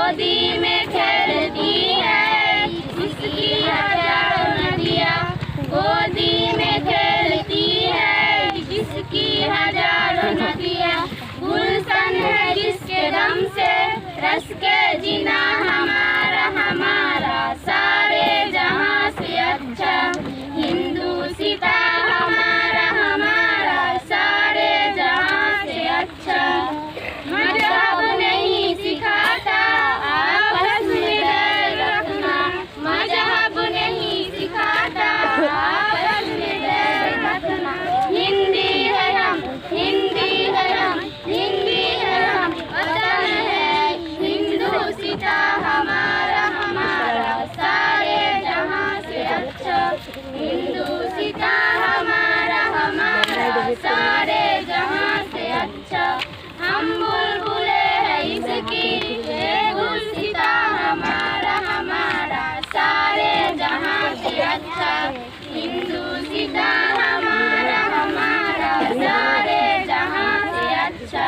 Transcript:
गोदी में खेलती है जिसकी हजारों नदियाँ, गोदी में खेलती है जिसकी हजारों नदियाँ। गुलशन है जिसके दम से रस के जीना हमारा हमारा, सारे जहां से अच्छा हिंदुस्तां हमारा हमारा, सारे जहां से अच्छा। मजहब नहीं सिखाता आपस में बैर रखना, मजहब नहीं सिखाता आपस में बैर रखना। हिंदी है हम, हिंदी है हम, हिंदी है हम, वतन है हिंदुस्तां हमारा हमारा, सारे जहां से अच्छा हिंदुस्तां हमारा हमारा, सारे जहां से अच्छा। हम बुलबुले हैं इसकी ये गुलसितां हमारा हमारा, सारे जहां से अच्छा हिंदुस्तां हमारा हमारा, सारे जहां से अच्छा।